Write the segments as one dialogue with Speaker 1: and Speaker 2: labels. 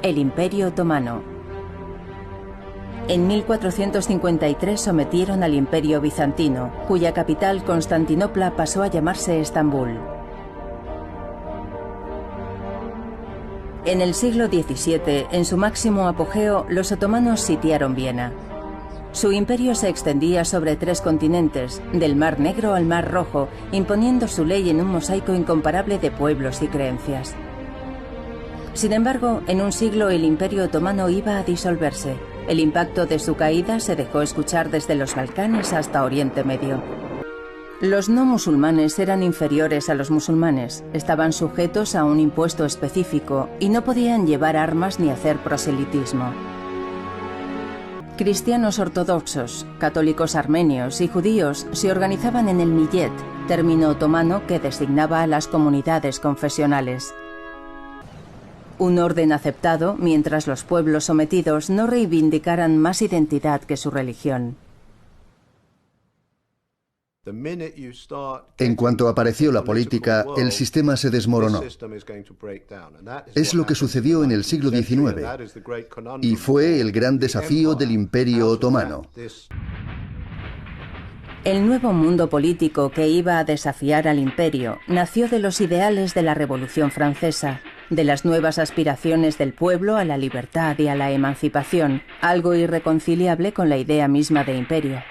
Speaker 1: el Imperio Otomano. En 1453 sometieron al Imperio Bizantino, cuya capital, Constantinopla, pasó a llamarse Estambul. En el siglo XVII, en su máximo apogeo, los otomanos sitiaron Viena. Su imperio se extendía sobre 3 continentes, del Mar Negro al Mar Rojo, imponiendo su ley en un mosaico incomparable de pueblos y creencias. Sin embargo, en un siglo el Imperio Otomano iba a disolverse. El impacto de su caída se dejó escuchar desde los Balcanes hasta Oriente Medio. Los no musulmanes eran inferiores a los musulmanes, estaban sujetos a un impuesto específico y no podían llevar armas ni hacer proselitismo. Cristianos ortodoxos, católicos armenios y judíos se organizaban en el millet, término otomano que designaba a las comunidades confesionales. Un orden aceptado mientras los pueblos sometidos no reivindicaran más identidad que su religión.
Speaker 2: En cuanto apareció la política, el sistema se desmoronó. Es lo que sucedió en el siglo XIX y fue el gran desafío del Imperio Otomano.
Speaker 1: El nuevo mundo político que iba a desafiar al imperio nació de los ideales de la Revolución Francesa, de las nuevas aspiraciones del pueblo a la libertad y a la emancipación, algo irreconciliable con la idea misma de imperio.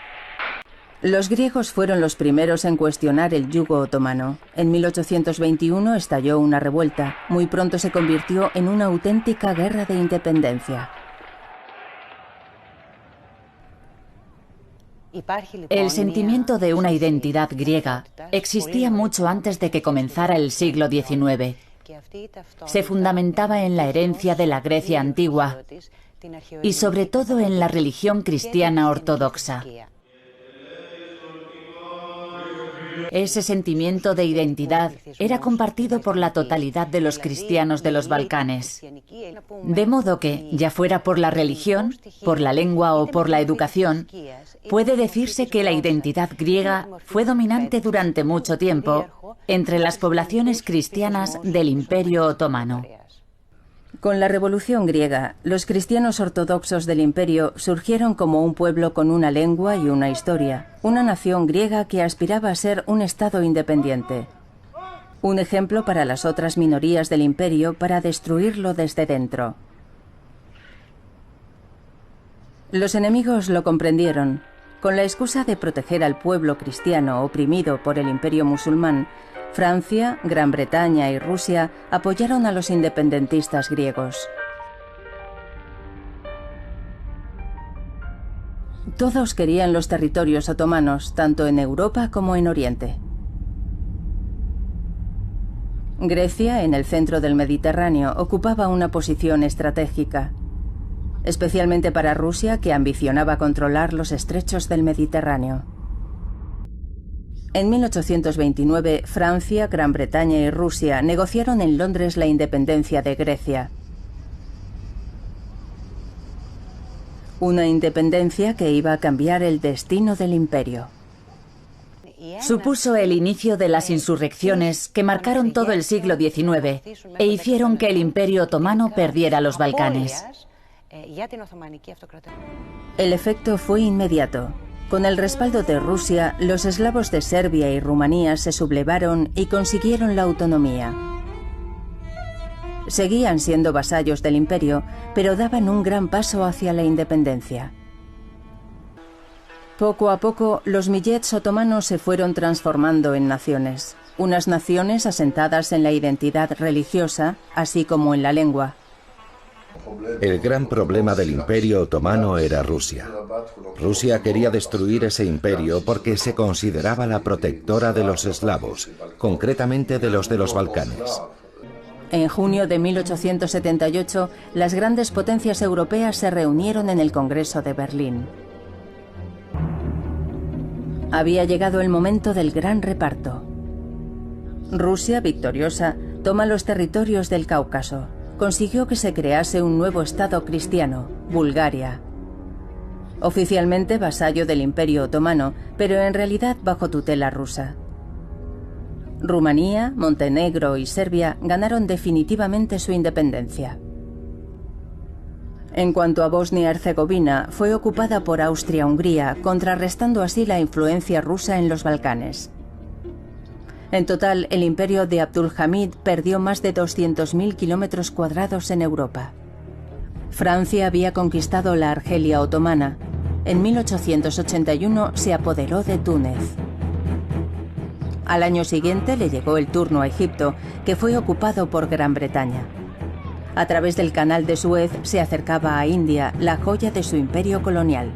Speaker 1: Los griegos fueron los primeros en cuestionar el yugo otomano. En 1821 estalló una revuelta. Muy pronto se convirtió en una auténtica guerra de independencia.
Speaker 3: El sentimiento de una identidad griega existía mucho antes de que comenzara el siglo XIX. Se fundamentaba en la herencia de la Grecia antigua y sobre todo en la religión cristiana ortodoxa. Ese sentimiento de identidad era compartido por la totalidad de los cristianos de los Balcanes. De modo que, ya fuera por la religión, por la lengua o por la educación, puede decirse que la identidad griega fue dominante durante mucho tiempo entre las poblaciones cristianas del Imperio Otomano.
Speaker 1: Con la Revolución griega, los cristianos ortodoxos del imperio surgieron como un pueblo con una lengua y una historia, una nación griega que aspiraba a ser un estado independiente. Un ejemplo para las otras minorías del imperio para destruirlo desde dentro. Los enemigos lo comprendieron. Con la excusa de proteger al pueblo cristiano oprimido por el imperio musulmán, Francia, Gran Bretaña y Rusia apoyaron a los independentistas griegos. Todos querían los territorios otomanos, tanto en Europa como en Oriente. Grecia, en el centro del Mediterráneo, ocupaba una posición estratégica, especialmente para Rusia, que ambicionaba controlar los estrechos del Mediterráneo. En 1829, Francia, Gran Bretaña y Rusia negociaron en Londres la independencia de Grecia. Una independencia que iba a cambiar el destino del imperio.
Speaker 3: Supuso el inicio de las insurrecciones que marcaron todo el siglo XIX e hicieron que el Imperio Otomano perdiera los Balcanes.
Speaker 1: El efecto fue inmediato. Con el respaldo de Rusia, los eslavos de Serbia y Rumanía se sublevaron y consiguieron la autonomía. Seguían siendo vasallos del imperio, pero daban un gran paso hacia la independencia. Poco a poco, los millets otomanos se fueron transformando en naciones. Unas naciones asentadas en la identidad religiosa, así como en la lengua.
Speaker 4: El gran problema del Imperio Otomano era Rusia. Rusia quería destruir ese imperio porque se consideraba la protectora de los eslavos, concretamente de los Balcanes.
Speaker 1: En junio de 1878, las grandes potencias europeas se reunieron en el Congreso de Berlín. Había llegado el momento del gran reparto. Rusia, victoriosa, toma los territorios del Cáucaso. Consiguió que se crease un nuevo estado cristiano, Bulgaria. Oficialmente vasallo del Imperio Otomano, pero en realidad bajo tutela rusa. Rumanía, Montenegro y Serbia ganaron definitivamente su independencia. En cuanto a Bosnia-Herzegovina, fue ocupada por Austria-Hungría, contrarrestando así la influencia rusa en los Balcanes. En total, el imperio de Abdulhamid perdió más de 200.000 kilómetros cuadrados en Europa. Francia había conquistado la Argelia otomana. En 1881 se apoderó de Túnez. Al año siguiente le llegó el turno a Egipto, que fue ocupado por Gran Bretaña. A través del canal de Suez se acercaba a India, la joya de su imperio colonial.